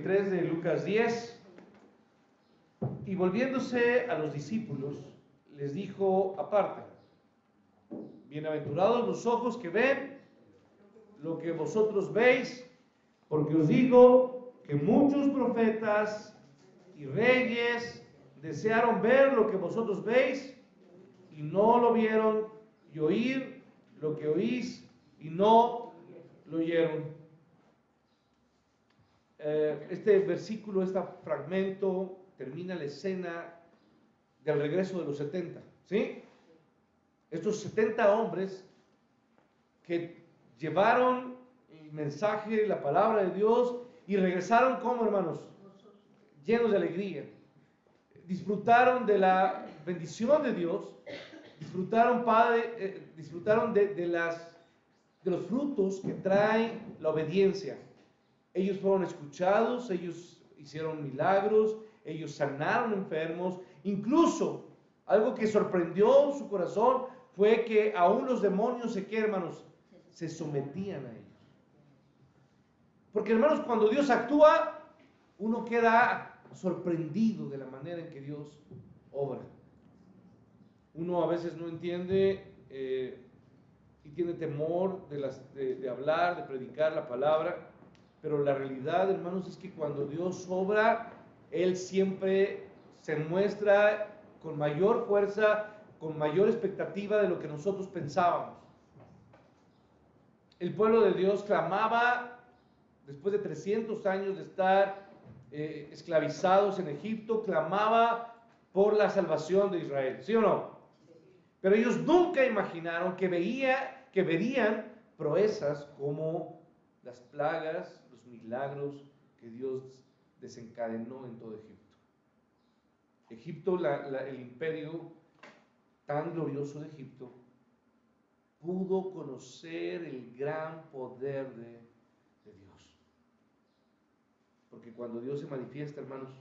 33 de Lucas 10. Y volviéndose a los discípulos, les dijo aparte: bienaventurados los ojos que ven lo que vosotros veis, porque os digo que muchos profetas y reyes desearon ver lo que vosotros veis y no lo vieron, y oír lo que oís y no lo oyeron. Este versículo, este fragmento, termina la escena del regreso de los 70, ¿sí? Estos 70 hombres que llevaron el mensaje, la palabra de Dios, y regresaron como hermanos, llenos de alegría. Disfrutaron de la bendición de Dios, disfrutaron, disfrutaron de los frutos que trae la obediencia. Ellos fueron escuchados, ellos hicieron milagros, ellos sanaron enfermos. Incluso, algo que sorprendió su corazón fue que aún los demonios hermanos, se sometían a ellos. Porque, hermanos, cuando Dios actúa, uno queda sorprendido de la manera en que Dios obra. Uno a veces no entiende y tiene temor de hablar, de predicar la palabra, pero la realidad, hermanos, es que cuando Dios obra, Él siempre se muestra con mayor fuerza, con mayor expectativa de lo que nosotros pensábamos. El pueblo de Dios clamaba, después de 300 años de estar esclavizados en Egipto, clamaba por la salvación de Israel, ¿sí o no? Pero ellos nunca imaginaron que verían proezas como las plagas, los milagros que Dios desencadenó en todo Egipto. Egipto, el imperio tan glorioso de Egipto, pudo conocer el gran poder de Dios. Porque cuando Dios se manifiesta, hermanos,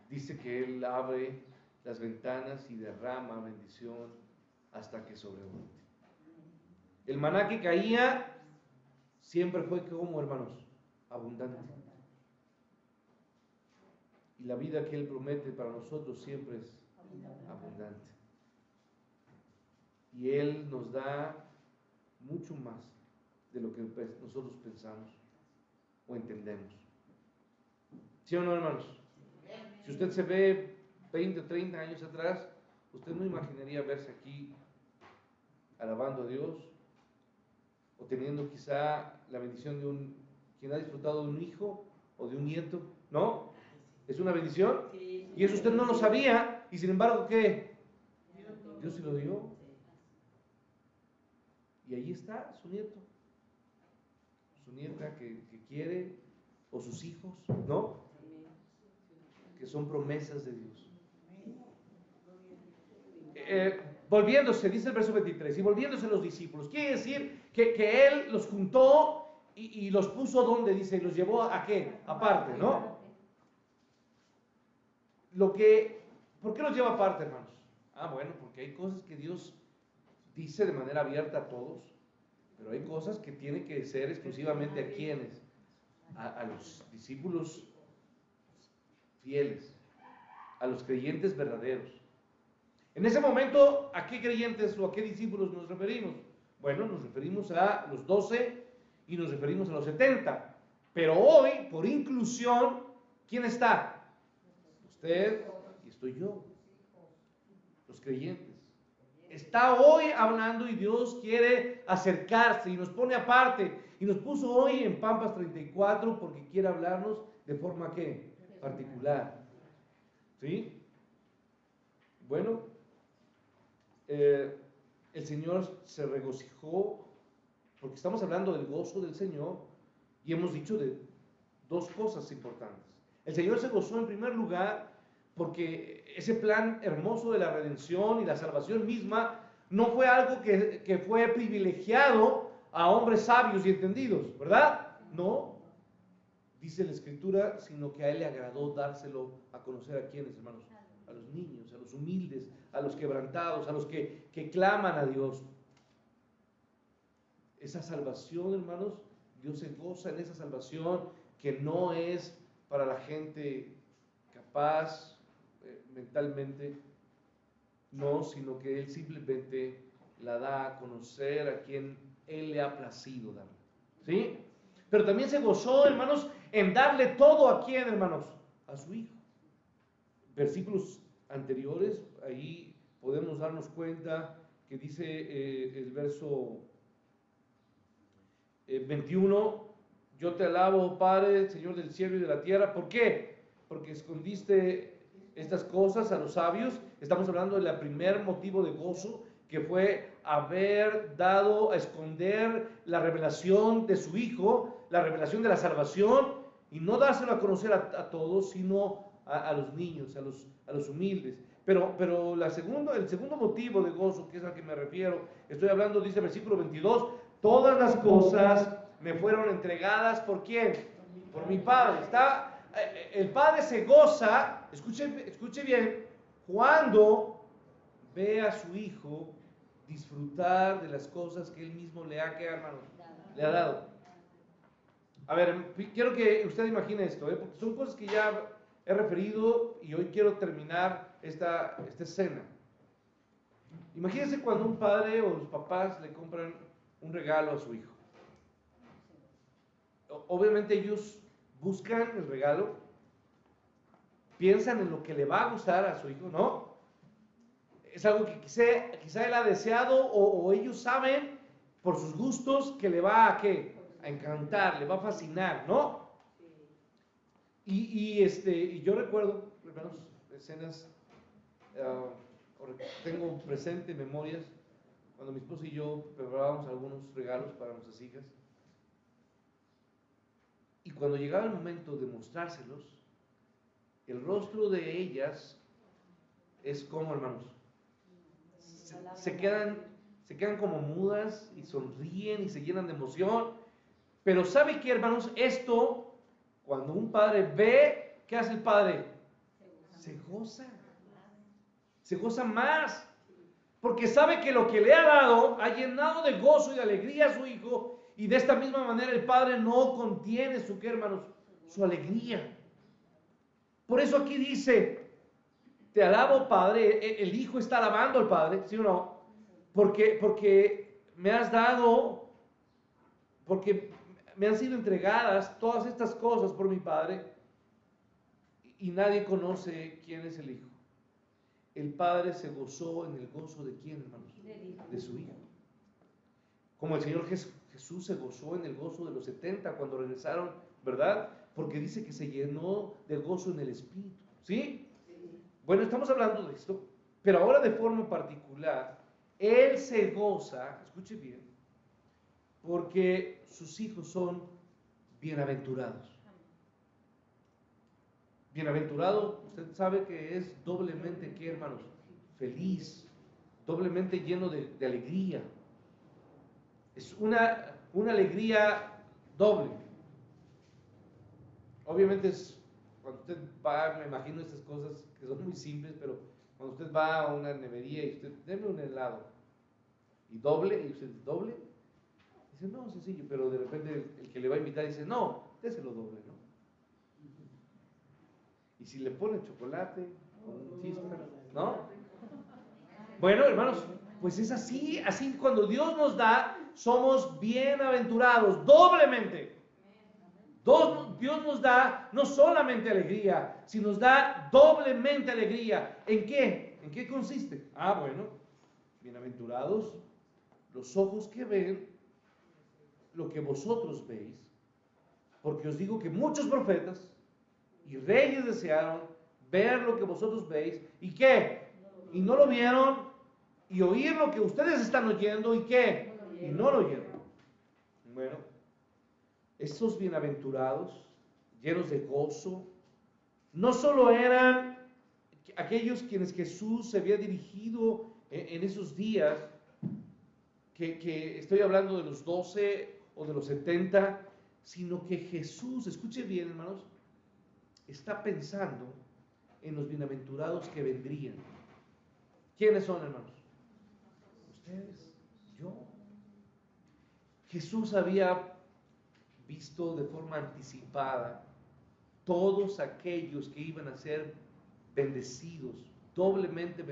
dice que Él abre las ventanas y derrama bendición hasta que sobreabunde. El maná que caía siempre fue como, hermanos, abundante. Y la vida que Él promete para nosotros siempre es abundante. Y Él nos da mucho más de lo que nosotros pensamos o entendemos. ¿Sí o no, hermanos? Si usted se ve 20, 30 años atrás, usted no imaginaría verse aquí alabando a Dios o teniendo quizá la bendición de quien ha disfrutado de un hijo o de un nieto, ¿no? Es una bendición y eso usted no lo sabía y sin embargo, ¿qué? Dios se lo dio. Y ahí está su nieto, su nieta que quiere, o sus hijos, ¿no? Que son promesas de Dios. Volviéndose, dice el verso 23, y volviéndose los discípulos, quiere decir que Él los juntó y los puso donde, dice, los llevó a qué, aparte, ¿no? ¿Por qué los lleva aparte, hermanos? Bueno, porque hay cosas que Dios dice de manera abierta a todos, pero hay cosas que tienen que ser exclusivamente a quienes, a los discípulos fieles, a los creyentes verdaderos. En ese momento, ¿a qué creyentes o a qué discípulos nos referimos? Bueno, nos referimos a los 12 y nos referimos a los 70. Pero hoy, por inclusión, ¿quién está? Usted y estoy yo, los creyentes. Está hoy hablando y Dios quiere acercarse y nos pone aparte y nos puso hoy en Pampas 34 porque quiere hablarnos de forma ¿qué? Particular. ¿Sí? Bueno, el Señor se regocijó porque estamos hablando del gozo del Señor y hemos dicho de dos cosas importantes. El Señor se gozó en primer lugar porque ese plan hermoso de la redención y la salvación misma no fue algo que fue privilegiado a hombres sabios y entendidos, ¿verdad? No, dice la Escritura, sino que a Él le agradó dárselo a conocer a quienes, hermanos, a los niños, a los humildes, a los quebrantados, a los que claman a Dios. Esa salvación, hermanos, Dios se goza en esa salvación que no es para la gente capaz mentalmente, no, sino que Él simplemente la da a conocer a quien Él le ha placido darla. ¿Sí? Pero también se gozó, hermanos, en darle todo a quién, hermanos, a su Hijo. Versículos anteriores, ahí podemos darnos cuenta que dice el verso 21, yo te alabo, Padre, Señor del cielo y de la tierra. ¿Por qué? Porque escondiste estas cosas a los sabios. Estamos hablando del primer motivo de gozo, que fue haber dado a esconder la revelación de su Hijo, la revelación de la salvación, y no dárselo a conocer a todos, sino a los niños, a los humildes. Pero el segundo motivo de gozo, que es al que me refiero, estoy hablando, dice el versículo 22, todas las cosas me fueron entregadas, ¿por quién? Por mi Padre. El Padre se goza, escuche bien, cuando ve a su Hijo disfrutar de las cosas que Él mismo le ha, ¿qué, hermano? Le ha dado. A ver, quiero que usted imagine esto, porque son cosas que ya he referido y hoy quiero terminar esta escena. Imagínense cuando un padre o los papás le compran un regalo a su hijo. Obviamente ellos buscan el regalo, piensan en lo que le va a gustar a su hijo, ¿no? Es algo que quizá él ha deseado o ellos saben por sus gustos que le va a encantar, le va a fascinar, ¿no? Y yo recuerdo, hermanos, escenas, tengo presente memorias cuando mi esposa y yo preparábamos algunos regalos para nuestras hijas. Y cuando llegaba el momento de mostrárselos, el rostro de ellas es como, hermanos, se quedan como mudas y sonríen y se llenan de emoción. Pero ¿sabe qué, hermanos? Esto, cuando un padre ve, ¿qué hace el padre? Se goza. Se goza más. Porque sabe que lo que le ha dado ha llenado de gozo y de alegría a su hijo. Y de esta misma manera el padre no contiene su, ¿qué, hermanos? Su alegría. Por eso aquí dice, te alabo, Padre. El hijo está alabando al padre, ¿sí o no? Porque me has dado, porque me han sido entregadas todas estas cosas por mi padre y nadie conoce quién es el hijo. El padre se gozó en el gozo de quién, hermanos? De su hijo. Como el Señor Jesús se gozó en el gozo de los 70 cuando regresaron, ¿verdad? Porque dice que se llenó de gozo en el Espíritu, ¿sí? Bueno, estamos hablando de esto, pero ahora de forma particular, Él se goza, escuche bien, porque sus hijos son bienaventurados. Bienaventurado, usted sabe que es doblemente, ¿qué, hermanos? Feliz, doblemente lleno de alegría. Es una alegría doble. Obviamente es cuando usted va, me imagino estas cosas que son muy simples, pero cuando usted va a una nevería y usted, deme un helado, y doble, y usted doble, dice, no, sencillo, pero de repente el que le va a invitar dice, no, déselo doble, ¿no? Y si le pone chocolate, con chispa, ¿no? Bueno, hermanos, pues es así cuando Dios nos da, somos bienaventurados, doblemente. Dios nos da no solamente alegría, sino nos da doblemente alegría. ¿En qué? ¿En qué consiste? Bueno, bienaventurados los ojos que ven lo que vosotros veis, porque os digo que muchos profetas y reyes desearon ver lo que vosotros veis, ¿y qué? Y no lo vieron, y oír lo que ustedes están oyendo, ¿y qué? Y no lo oyeron. Bueno, estos bienaventurados, llenos de gozo, no solo eran aquellos quienes Jesús se había dirigido en esos días, que estoy hablando de los 12 o de los 70, sino que Jesús, escuche bien, hermanos, está pensando en los bienaventurados que vendrían. ¿Quiénes son, hermanos? Ustedes, yo. Jesús había visto de forma anticipada todos aquellos que iban a ser bendecidos, doblemente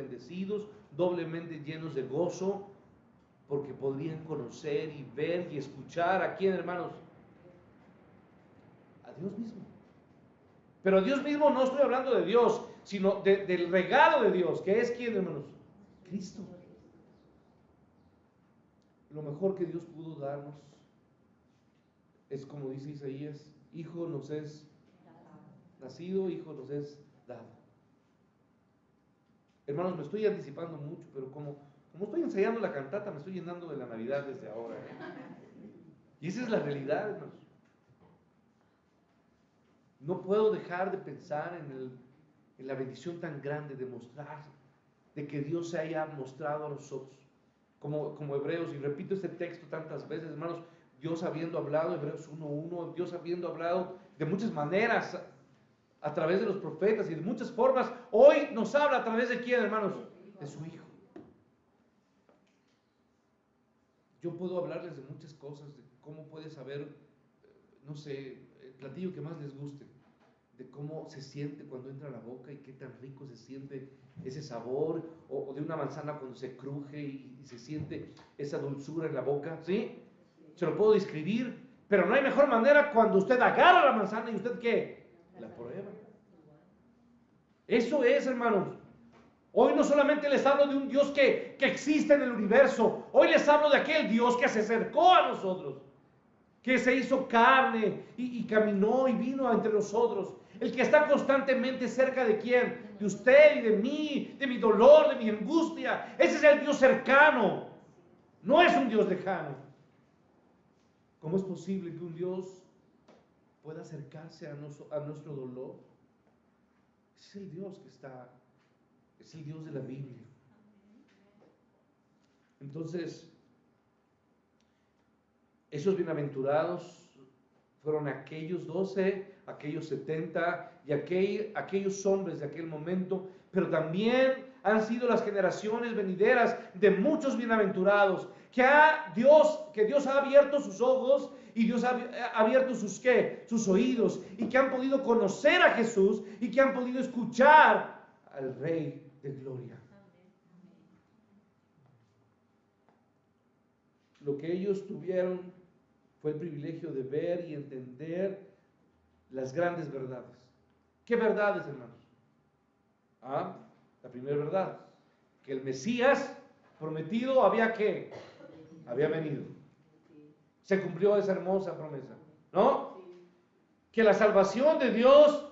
llenos de gozo, porque podrían conocer y ver y escuchar a quién, hermanos, a Dios mismo. Pero Dios mismo, no estoy hablando de Dios, sino del regalo de Dios, que es quién, hermanos, Cristo. Lo mejor que Dios pudo darnos es, como dice Isaías, hijo nos es nacido, hijo nos es dado. Hermanos, me estoy anticipando mucho, pero como estoy ensayando la cantata, me estoy llenando de la Navidad desde ahora. Y esa es la realidad, hermanos. No puedo dejar de pensar en la bendición tan grande de mostrar, de que Dios se haya mostrado a nosotros. Como Hebreos, y repito este texto tantas veces, hermanos, Dios habiendo hablado, Hebreos 1:1, Dios habiendo hablado de muchas maneras, a través de los profetas y de muchas formas, hoy nos habla a través de quién, hermanos, de su Hijo. Yo puedo hablarles de muchas cosas, de cómo puede saber, no sé, el platillo que más les guste, de cómo se siente cuando entra a la boca y qué tan rico se siente ese sabor, o de una manzana cuando se cruje y se siente esa dulzura en la boca, ¿sí? Se lo puedo describir, pero no hay mejor manera cuando usted agarra la manzana y usted ¿qué? La prueba. Eso es, hermanos. Hoy no solamente les hablo de un Dios que existe en el universo, hoy les hablo de aquel Dios que se acercó a nosotros, que se hizo carne y caminó y vino entre nosotros. El que está constantemente cerca de quién, de usted y de mí, de mi dolor, de mi angustia. Ese es el Dios cercano, no es un Dios lejano. ¿Cómo es posible que un Dios pueda acercarse a nuestro dolor? Ese es el Dios que está, es el Dios de la Biblia. Entonces, esos bienaventurados fueron aquellos 12, aquellos 70 y aquellos hombres de aquel momento, pero también han sido las generaciones venideras de muchos bienaventurados, que Dios ha abierto sus ojos y Dios ha abierto sus oídos, y que han podido conocer a Jesús y que han podido escuchar al Rey de Gloria. Lo que ellos tuvieron fue el privilegio de ver y entender las grandes verdades. ¿Qué verdades, hermanos? La primera verdad, que el Mesías prometido había venido. Se cumplió esa hermosa promesa, ¿no? Que la salvación de Dios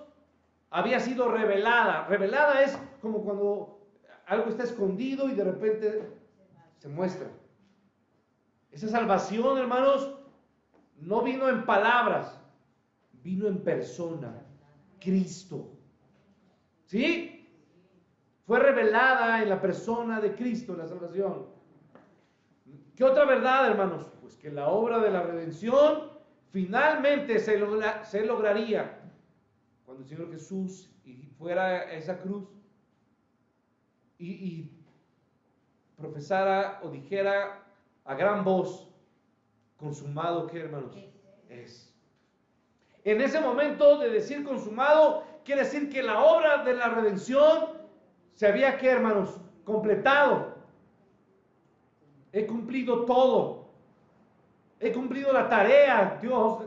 había sido revelada. Revelada es como cuando algo está escondido y de repente se muestra. Esa salvación, hermanos, no vino en palabras, vino en persona, Cristo. ¿Sí? Fue revelada en la persona de Cristo, la salvación. ¿Qué otra verdad, hermanos? Pues que la obra de la redención finalmente se lograría cuando el Señor Jesús fuera a esa cruz y profesara o dijera a gran voz: consumado, ¿qué, hermanos? Es. En ese momento de decir consumado, quiere decir que la obra de la redención se había, ¿qué, hermanos? Completado. He cumplido todo. He cumplido la tarea, Dios.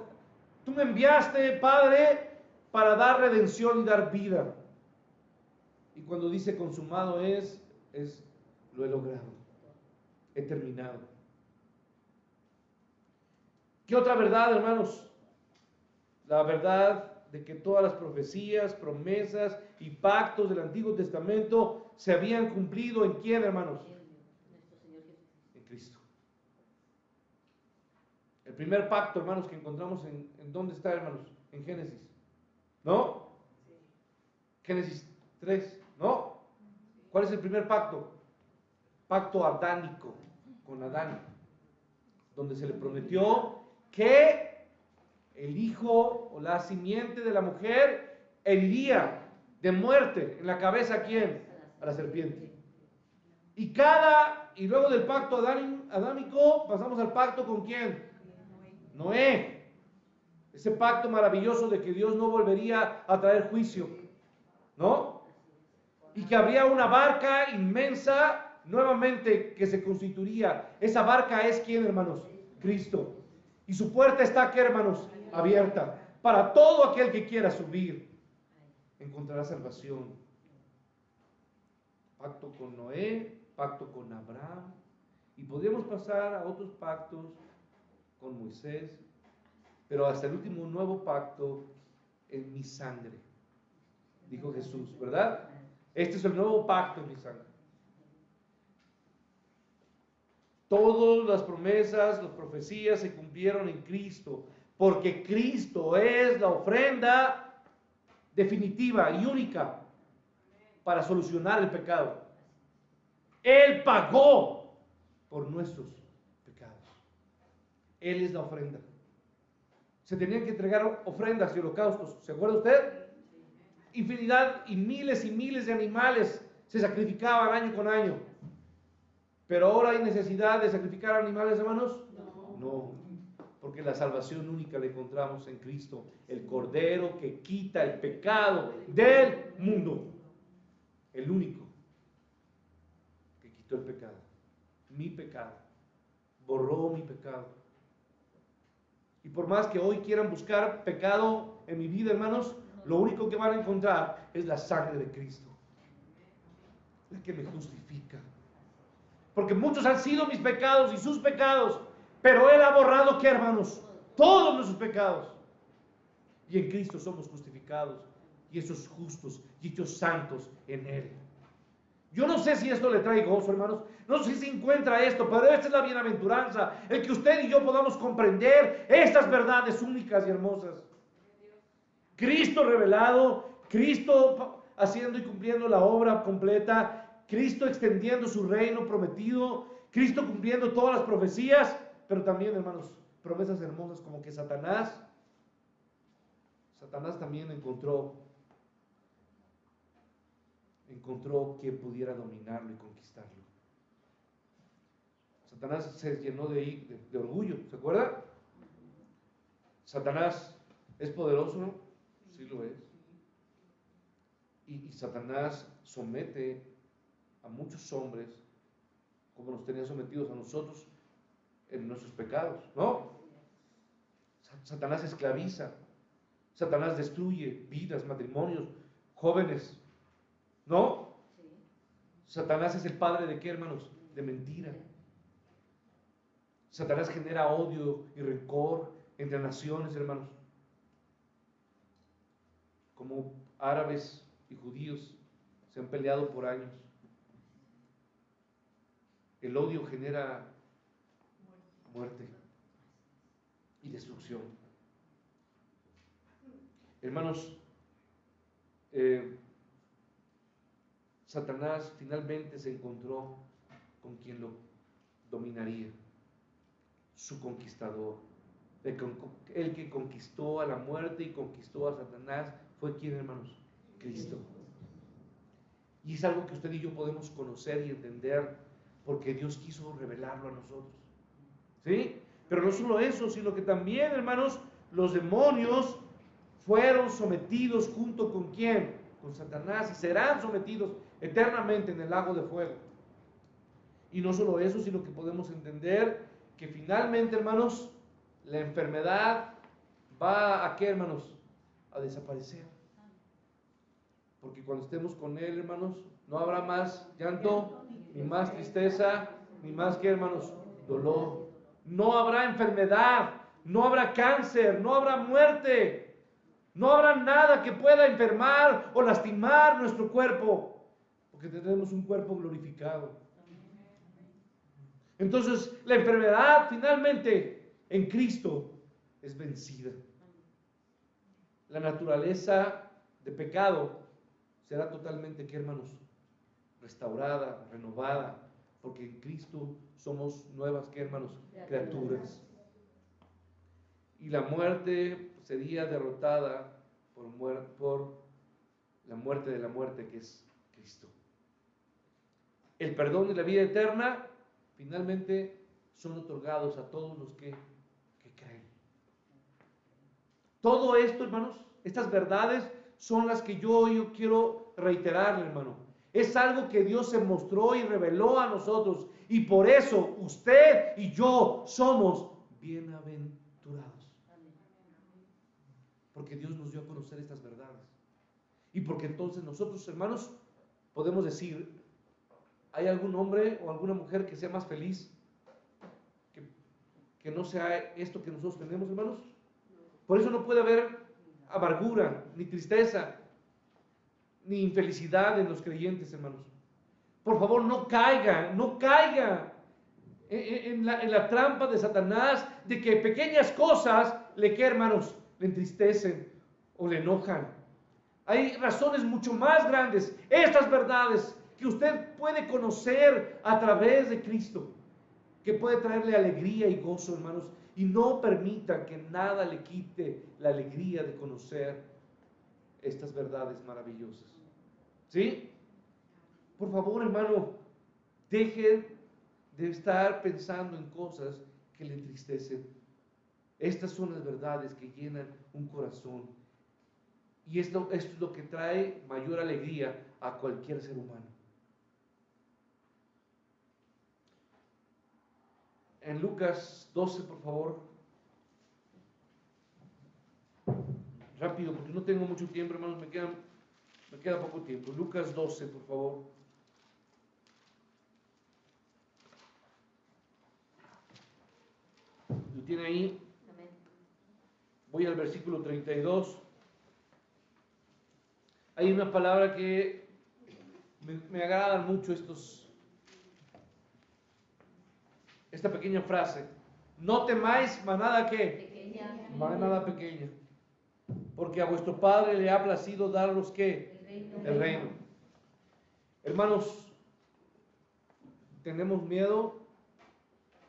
Tú me enviaste, Padre, para dar redención y dar vida. Y cuando dice consumado es lo he logrado. He terminado. ¿Qué otra verdad, hermanos? La verdad de que todas las profecías, promesas y pactos del Antiguo Testamento se habían cumplido ¿en quién, hermanos? En Cristo. El primer pacto, hermanos, que encontramos en ¿dónde está, hermanos? En Génesis. ¿No? Génesis 3, ¿no? ¿Cuál es el primer pacto? Pacto adánico con Adán, donde se le prometió que el hijo o la simiente de la mujer heriría de muerte en la cabeza ¿a quién? A la serpiente. Y luego del pacto adánico pasamos al pacto ¿con quién? Noé. Ese pacto maravilloso de que Dios no volvería a traer juicio, ¿no? Y que habría una barca inmensa nuevamente que se constituiría. Esa barca es ¿quién, hermanos? Cristo. Y su puerta está, ¿qué, hermanos? Abierta. Para todo aquel que quiera subir, encontrará salvación. Pacto con Noé, pacto con Abraham. Y podríamos pasar a otros pactos con Moisés, pero hasta el último nuevo pacto en mi sangre, dijo Jesús, ¿verdad? Este es el nuevo pacto en mi sangre. Todas las promesas, las profecías se cumplieron en Cristo, porque Cristo es la ofrenda definitiva y única para solucionar el pecado. Él pagó por nuestros pecados. Él es la ofrenda. Se tenían que entregar ofrendas y holocaustos. ¿Se acuerda usted? Infinidad y miles de animales se sacrificaban año con año. Pero ahora hay necesidad de sacrificar animales, hermanos. No, porque la salvación única la encontramos en Cristo, el Cordero que quita el pecado del mundo. El único que quitó el pecado, mi pecado, borró mi pecado. Y por más que hoy quieran buscar pecado en mi vida, hermanos, lo único que van a encontrar es la sangre de Cristo, la que me justifica. Porque muchos han sido mis pecados y sus pecados, pero Él ha borrado, ¿qué, hermanos? Todos nuestros pecados. Y en Cristo somos justificados y hechos justos y hechos santos en Él. Yo no sé si esto le trae gozo, hermanos. No sé si encuentra esto, pero esta es la bienaventuranza. El que usted y yo podamos comprender estas verdades únicas y hermosas. Cristo revelado, Cristo haciendo y cumpliendo la obra completa, Cristo extendiendo su reino prometido, Cristo cumpliendo todas las profecías, pero también, hermanos, promesas hermosas como que Satanás también encontró quien pudiera dominarlo y conquistarlo. Satanás se llenó de orgullo, ¿se acuerda? Satanás es poderoso, ¿no? Sí lo es. Y Satanás somete a muchos hombres como nos tenía sometidos a nosotros en nuestros pecados, ¿no? Satanás esclaviza, Satanás destruye vidas, matrimonios, jóvenes, ¿no? Satanás es el padre de ¿qué, hermanos? De mentira. Satanás genera odio y rencor entre naciones, hermanos. Como árabes y judíos se han peleado por años. El odio genera muerte y destrucción. Hermanos, Satanás finalmente se encontró con quien lo dominaría, su conquistador. El que conquistó a la muerte y conquistó a Satanás fue ¿quién, hermanos? Cristo. Y es algo que usted y yo podemos conocer y entender porque Dios quiso revelarlo a nosotros. ¿Sí? Pero no solo eso, sino que también, hermanos, los demonios fueron sometidos junto con ¿quién? Con Satanás, y serán sometidos eternamente en el lago de fuego. Y no solo eso, sino que podemos entender que finalmente, hermanos, la enfermedad va a ¿qué, hermanos? A desaparecer. Porque cuando estemos con Él, hermanos, no habrá más llanto, ni más tristeza, ni más ¿qué, hermanos? Dolor. No habrá enfermedad, no habrá cáncer, no habrá muerte, no habrá nada que pueda enfermar o lastimar nuestro cuerpo, porque tendremos un cuerpo glorificado. Entonces, la enfermedad finalmente en Cristo es vencida. La naturaleza de pecado será totalmente, ¿qué, hermanos? Restaurada, renovada, porque en Cristo somos nuevas, ¿qué, hermanos? Criaturas. Y la muerte sería derrotada por la muerte de la muerte, que es Cristo. El perdón y la vida eterna finalmente son otorgados a todos los que creen. Todo esto, hermanos, estas verdades son las que yo quiero reiterarle, hermano. Es algo que Dios se mostró y reveló a nosotros. Y por eso usted y yo somos bienaventurados. Porque Dios nos dio a conocer estas verdades. Y porque entonces nosotros, hermanos, podemos decir, ¿hay algún hombre o alguna mujer que sea más feliz que no sea esto que nosotros tenemos, hermanos? Por eso no puede haber amargura, ni tristeza, ni infelicidad en los creyentes, hermanos. Por favor, no caiga en la trampa de Satanás, de que pequeñas cosas hermanos, le entristecen o le enojan. Hay razones mucho más grandes, estas verdades que usted puede conocer a través de Cristo, que puede traerle alegría y gozo, hermanos, y no permita que nada le quite la alegría de conocer estas verdades maravillosas. ¿Sí? Por favor, hermano, deje de estar pensando en cosas que le entristecen. Estas son las verdades que llenan un corazón. Y esto es lo que trae mayor alegría a cualquier ser humano. En Lucas 12, por favor. Rápido, porque no tengo mucho tiempo, hermanos, me queda poco tiempo. Lucas 12, por favor. ¿Lo tiene ahí? Voy al versículo 32. Hay una palabra que me agradan mucho esta pequeña frase. No temáis manada ¿qué? Manada pequeña. Porque a vuestro Padre le ha placido daros ¿qué? El reino. Hermanos, ¿tenemos miedo?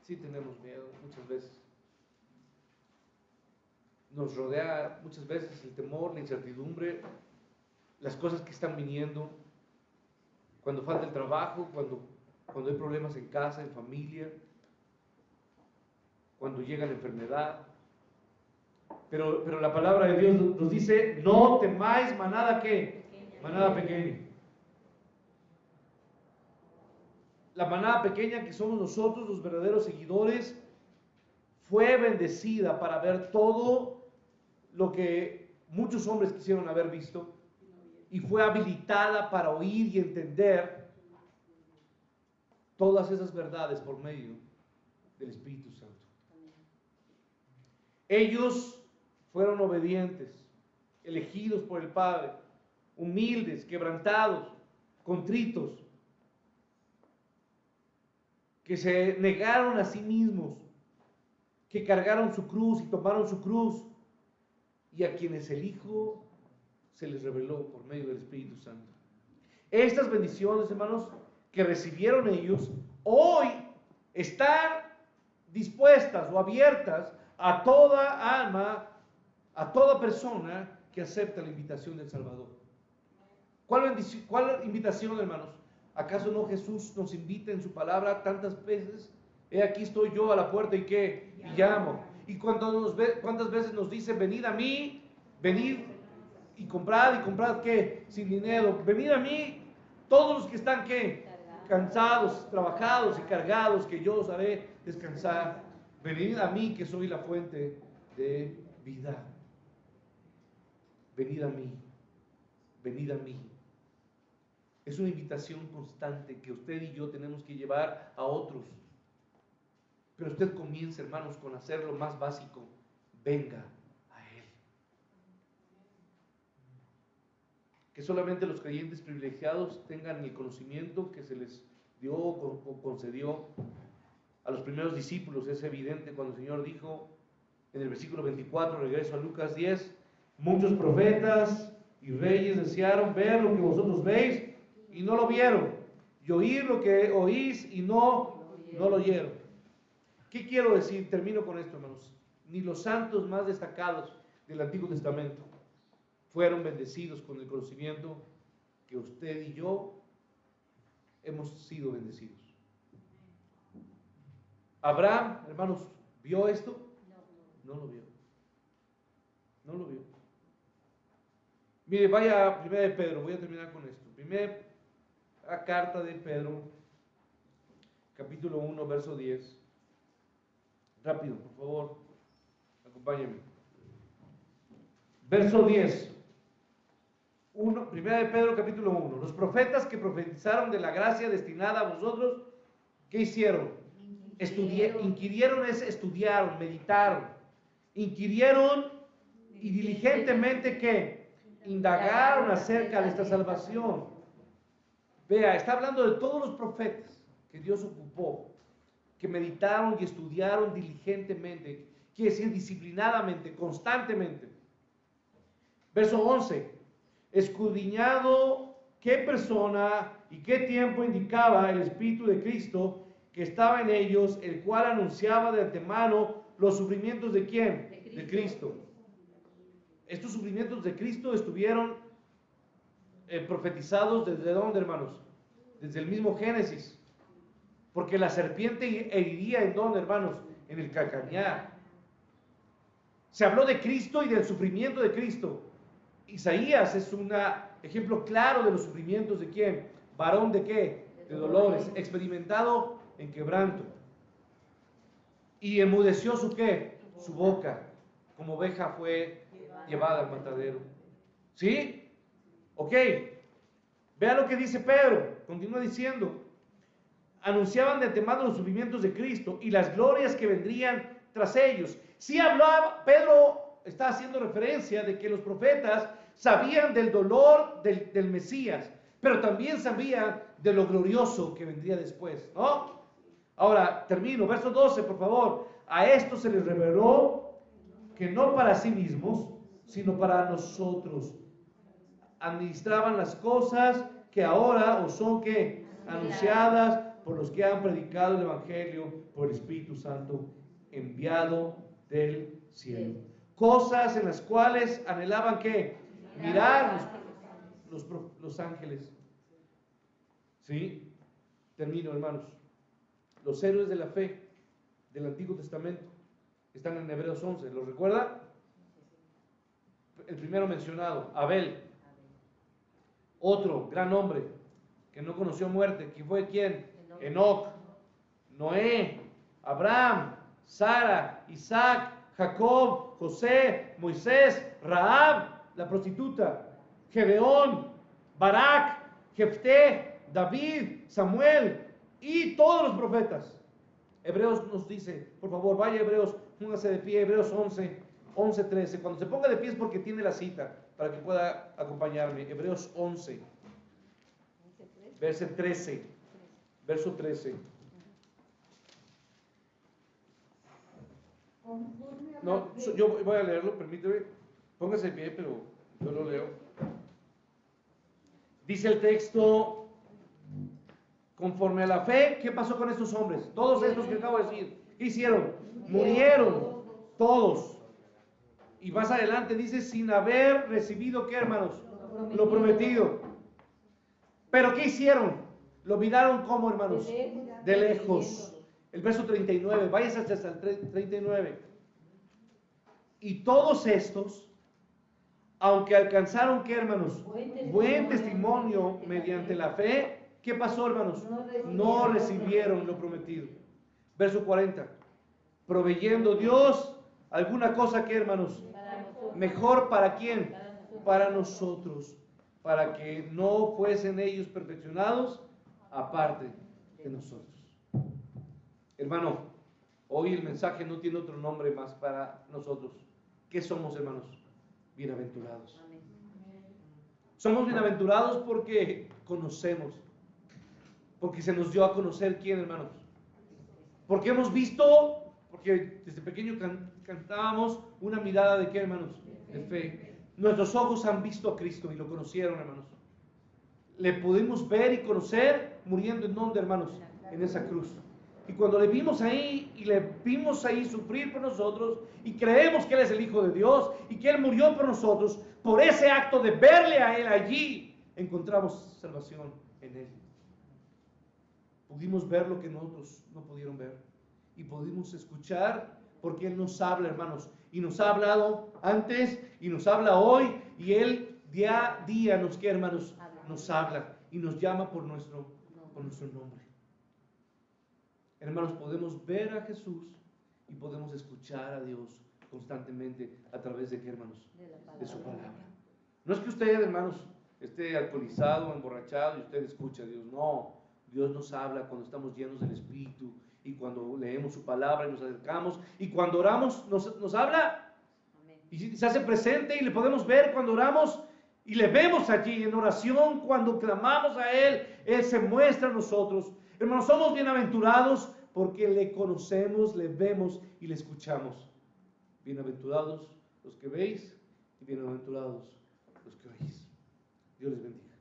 Sí, tenemos miedo muchas veces. Nos rodea muchas veces el temor, la incertidumbre, las cosas que están viniendo, cuando falta el trabajo, cuando hay problemas en casa, en familia, cuando llega la enfermedad. Pero la palabra de Dios nos dice, no temáis manada ¿qué? Manada pequeña. La manada pequeña que somos nosotros, los verdaderos seguidores, fue bendecida para ver todo lo que muchos hombres quisieron haber visto, y fue habilitada para oír y entender todas esas verdades por medio del Espíritu Santo. Ellos fueron obedientes, elegidos por el Padre, humildes, quebrantados, contritos, que se negaron a sí mismos, que cargaron su cruz y tomaron su cruz, y a quienes el Hijo se les reveló por medio del Espíritu Santo. Estas bendiciones, hermanos, que recibieron ellos, hoy están dispuestas o abiertas a toda alma, a toda persona que acepta la invitación del Salvador. ¿Cuál invitación, hermanos? ¿Acaso no Jesús nos invita en su palabra tantas veces? He aquí estoy yo a la puerta y ¿qué? Y llamo. Y cuántas veces nos dice, venid a mí, venid y comprad ¿qué? Sin dinero. Venid a mí, todos los que están ¿qué? Cansados, trabajados y cargados, que yo os haré descansar. Venid a mí, que soy la fuente de vida. Venid a mí, venid a mí. Es una invitación constante que usted y yo tenemos que llevar a otros. Pero usted comienza, hermanos, con hacer lo más básico. Venga a Él. Que solamente los creyentes privilegiados tengan el conocimiento que se les dio o concedió a los primeros discípulos. Es evidente cuando el Señor dijo en el versículo 24, regreso a Lucas 10, muchos profetas y reyes desearon ver lo que vosotros veis y no lo vieron, y oír lo que oís y no lo oyeron. ¿Qué quiero decir? Termino con esto, hermanos. Ni los santos más destacados del Antiguo Testamento fueron bendecidos con el conocimiento que usted y yo hemos sido bendecidos. Abraham, hermanos, ¿vio esto? No lo vio. No lo vio. Mire, vaya a 1 de Pedro, voy a terminar con esto. Primera carta de Pedro, capítulo 1, verso 10. Rápido, por favor, acompáñenme. Verso 10. 1 de Pedro, capítulo 1. Los profetas que profetizaron de la gracia destinada a vosotros, ¿qué hicieron? Inquirieron es estudiaron, meditaron. Inquirieron y diligentemente, ¿qué? Indagaron acerca de esta salvación. Vea, está hablando de todos los profetas que Dios ocupó, que meditaron y estudiaron diligentemente, quiere decir disciplinadamente, constantemente. Verso 11, escudriñado qué persona y qué tiempo indicaba el Espíritu de Cristo que estaba en ellos, el cual anunciaba de antemano los sufrimientos ¿de quién? De Cristo. Estos sufrimientos de Cristo estuvieron profetizados ¿desde dónde, hermanos? Desde el mismo Génesis. Porque la serpiente heriría ¿en dónde, hermanos? En el calcañar. Se habló de Cristo y del sufrimiento de Cristo. Isaías es un ejemplo claro de los sufrimientos de quién. Varón de qué? De dolores, experimentado en quebranto. Y enmudeció su qué? Su boca. Como oveja fue llevada al matadero. ¿Sí? Ok. Vea lo que dice Pedro. Continúa diciendo. Anunciaban de antemano los sufrimientos de Cristo y las glorias que vendrían tras ellos. Sí hablaba, Pedro está haciendo referencia de que los profetas sabían del dolor del Mesías, pero también sabían de lo glorioso que vendría después, ¿no? Ahora, termino, verso 12, por favor. A esto se les reveló que no para sí mismos, sino para nosotros. Administraban las cosas que ahora os son que anunciadas por los que han predicado el Evangelio por el Espíritu Santo enviado del cielo. Cosas en las cuales anhelaban que mirar los ángeles. ¿Sí? Termino, hermanos. Los héroes de la fe del Antiguo Testamento están en Hebreos 11. ¿Los recuerda? El primero mencionado, Abel. Otro gran hombre que no conoció muerte, que fue ¿quién? Enoc, Noé, Abraham, Sara, Isaac, Jacob, José, Moisés, Rahab, la prostituta, Gedeón, Barak, Jefté, David, Samuel y todos los profetas. Hebreos nos dice, por favor, vaya a Hebreos, póngase de pie, Hebreos 11, 13. Cuando se ponga de pie es porque tiene la cita, para que pueda acompañarme. Hebreos 11, verso 13. No, yo voy a leerlo, permíteme. Póngase de pie, pero yo lo leo. Dice el texto, conforme a la fe, ¿qué pasó con estos hombres? Todos estos que acabo de decir, ¿qué hicieron? Murieron, todos. Y más adelante dice, sin haber recibido, ¿qué, hermanos? Lo prometido. ¿Pero qué hicieron? Lo miraron como, hermanos, de lejos. El verso 39, váyase hasta el 39. Y todos estos, aunque alcanzaron, ¿qué, hermanos? Buen testimonio mediante la fe, ¿qué pasó, hermanos? No recibieron lo prometido. Verso 40. Proveyendo Dios alguna cosa, ¿qué, hermanos? Mejor para quién? Para nosotros. Para que no fuesen ellos perfeccionados aparte de nosotros. Hermano, hoy el mensaje no tiene otro nombre más para nosotros. ¿Qué somos, hermanos? Bienaventurados. Somos bienaventurados porque conocemos. Porque se nos dio a conocer quién, hermanos. Porque hemos visto, porque desde pequeño cantábamos una mirada de qué, hermanos? De fe. Nuestros ojos han visto a Cristo y lo conocieron, hermanos. Le pudimos ver y conocer muriendo en donde, hermanos, en esa cruz. Y cuando le vimos ahí y le vimos ahí sufrir por nosotros y creemos que Él es el Hijo de Dios y que Él murió por nosotros, por ese acto de verle a Él allí, encontramos salvación en Él. Pudimos ver lo que nosotros no pudieron ver y pudimos escuchar porque Él nos habla, hermanos, y nos ha hablado antes y nos habla hoy, y Él día a día nos quiere, hermanos, nos habla y nos llama por nuestro nombre. Hermanos, podemos ver a Jesús y podemos escuchar a Dios constantemente a través de qué, hermanos, de su palabra. No es que usted, hermanos, esté alcoholizado, emborrachado y usted escucha a Dios. No, Dios nos habla cuando estamos llenos del Espíritu y cuando leemos su palabra y nos acercamos y cuando oramos nos habla. Amén. Y se hace presente y le podemos ver cuando oramos y le vemos allí en oración. Cuando clamamos a Él, Él se muestra a nosotros. Hermanos, somos bienaventurados porque le conocemos, le vemos y le escuchamos. Bienaventurados los que veis y bienaventurados los que oís. Dios les bendiga.